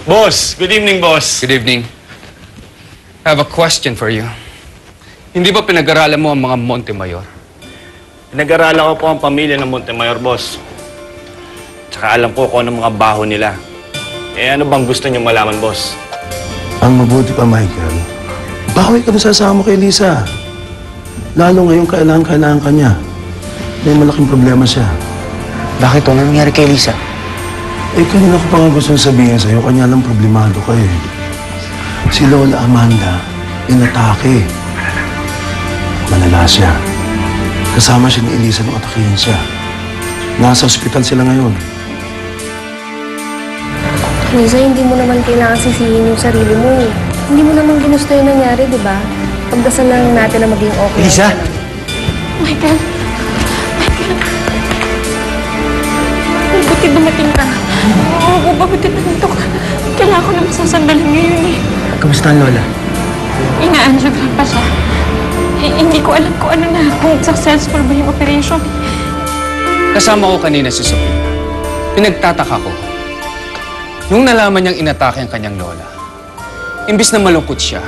Boss! Good evening, boss. Good evening. I have a question for you. Hindi ba pinag-aralan mo ang mga Montemayor? Pinag-aralan ko po ang pamilya ng Montemayor, boss. Tsaka alam ko kung anong mga baho nila. Eh, ano bang gusto niyo malaman, boss? Ang mabuti pa, Michael, bawi ka na sasama mo kay Lisa. Lalo ngayong kailangan ka niya. May malaking problema siya. Bakit? Ano nangyari kay Lisa? Eh, kanina ko pa nga gustong sabihin sa'yo, kanya lang problemado ka eh. Si Lola Amanda, inatake. Malala siya. Kasama siya ni Elisa nung atakihin siya. Nasa ospital sila ngayon. Lisa, hindi mo naman kailangan sisihin yung sarili mo eh. Hindi mo naman ginusto yung nangyari, di ba? Pagdasal lang natin na maging okay. Lisa! Michael! Michael! Buti dumating ka. Oo, buti nandito ka. Kailangan ko na masasandalin ngayon eh. Kamusta ang lola? Ina-angiogram pa siya. Hindi ko alam kung ano na, kung successful ba yung operation. Kasama ko kanina si Sophie. Pinagtataka ko. Nung nalaman niyang inatake ang kanyang lola, imbis na malungkot siya,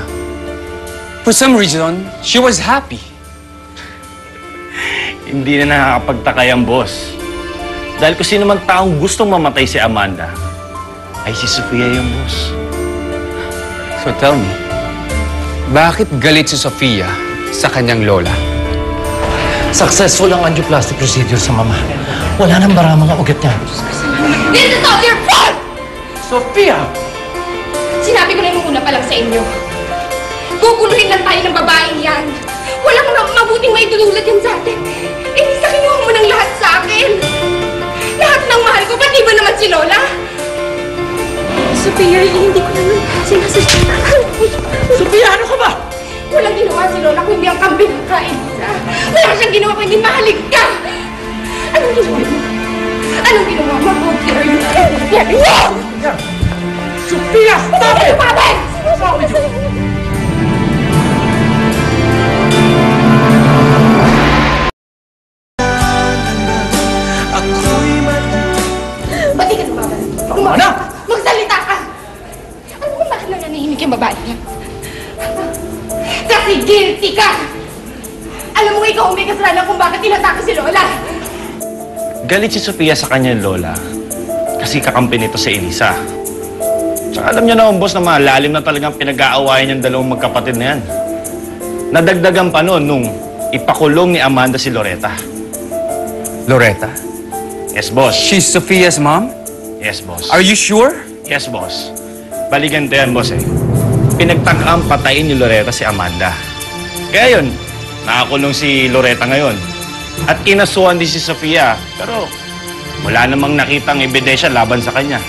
for some reason, she was happy. Hindi na nakakapagtaka yan, boss. Dahil kung sino man taong gustong mamatay si Amanda, ay si Sofia yung boss. So tell me, bakit galit si Sofia sa kanyang lola? Successful ang angioplastic procedure sa mama. Wala nang bara mga ugat niya. This is all your fault! Sofia! Sinabi ko na yung una pa lang sa inyo. Guguluhin lang tayo ng babaeng yan. Walang mabuting maitululad yan sa atin. Eh, Lisa, kinuha mo ng lahat sa akin. Lahat ng mahal ko, pati ba naman si Lola? Sophia, hindi ko naman sinasadya. Sofia, ano ka ba? Walang ginawa si Lola kundi ang kambing ng kain. Wala siyang ginawa kundi mahalig ka. Anong ginawa mo? Anong ginawa mo? Mabuti or you can't get wrong! Sofia, stop it! Tumabay! Stop it! Ba't di ka tumabay? Ano? Magsalita ka! Ano kung bakit nananahimik yung babae niya? Kasi guilty ka! Alam mo ikaw may kasalanan kung bakit tinatake si Lola! Galit si Sofia sa kanyang lola kasi kakampi nito si Elisa. Tsaka alam niyo naman, boss, na malalim na talagang pinag-aawayan yung dalawang magkapatid na yan. Nadagdagan pa noon nung ipakulong ni Amanda si Loretta. Loretta? Yes, boss. She's Sophia's mom? Yes, boss. Are you sure? Yes, boss. Balikan yan, boss eh. Pinagtag-ang patayin ni Loretta si Amanda. Kaya yun, nakakulong si Loretta ngayon. At inasuhan din si Sofia. Pero wala namang nakitang ebidensya laban sa kanya.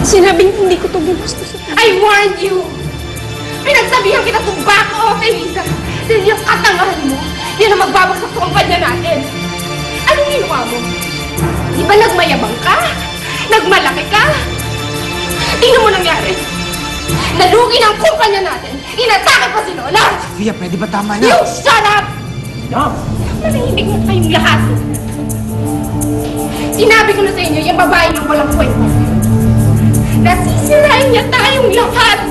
Sinabing hindi ko to ginusto sa I warned you! Pinagsabihan kita kung back off, Elisa! Dahil yung katangahan mo, yan ang magbabagsak sa kumpanya natin. Anong ginawa mo? Di ba nagmayabang ka? Nagmalaki ka? Tingnan mo nangyari. Nalugi ng kumpanya natin. Inatake pa si Lola! Sofia, pwede ba tama na? You shut up! No! Nanahimik mo kayong lahat. Sinabi ko na sa inyo, yung babae yung walang kwenta. Nasisirain niya tayong lahat.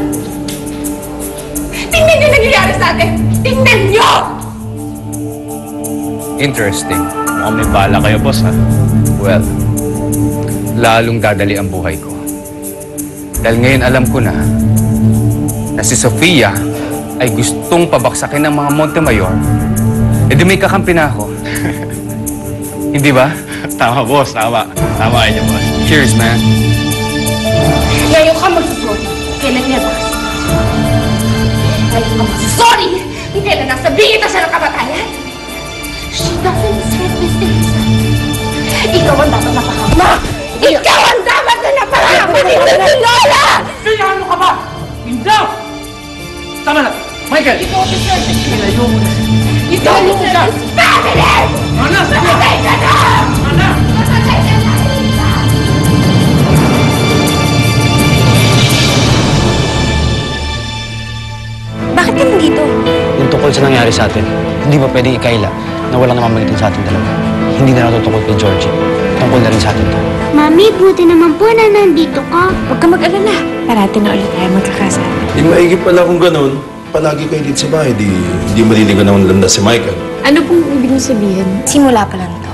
Tingnan niyo nangyayari sa atin. Tingnan niyo! Interesting. Mukhang may bala kayo, boss, ha? Well, lalong dadali ang buhay ko. Dahil ngayon alam ko na si Sofia ay gustong pabaksakin ng mga Montemayor. E di may kakampi na ako. Hindi ba? Tama, boss. Tama. Tama kayo, boss. Cheers, man. Ngayon ka magsasorry kung kailan niya bakas. Ngayon ka magsasorry kung kailan nasabihin kita siya ng kamatayan. She doesn't deserve this, Elisa. Ikaw ang dapat napahamak! Ikaw ang dapat na napahamak! Hindi si Lola! Sofia, ano ka ba? Hindi! Tama na! Michael! You don't deserve this. Ilayo mo na. You don't deserve this family! Ano? Mamatay ka na! Ano? Mamatay ka na, Elisa! Bakit ka nandito? Yung tungkol sa nangyari sa atin, hindi ba pwedeng ikaila na walang namamagitan sa ating dalawa? Hindi na natutungkol kay Georgie. Tungkol na rin sa atin to. Mami, buti naman po na nandito ka. Huwag ka mag-alala. Parati na ulit tayo magkakasama. Di maigi pala kung ganun. Palagi kayo dito sa bahay, di maliligaw naman landa si Michael. Ano pong ibig niyo sabihin? Simula pa lang to.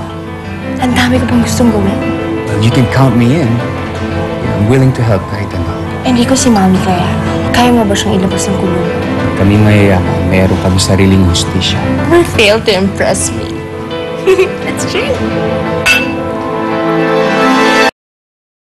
Ang dami ko pang gustong gawin. Well, you can count me in. I'm willing to help kahit ano. Hindi ko si Mami kaya. Kaya mo ba siyang ilabas ng kulungan? Kami mayayaman, meron kami sariling hustisya. Never fail to impress me. That's true.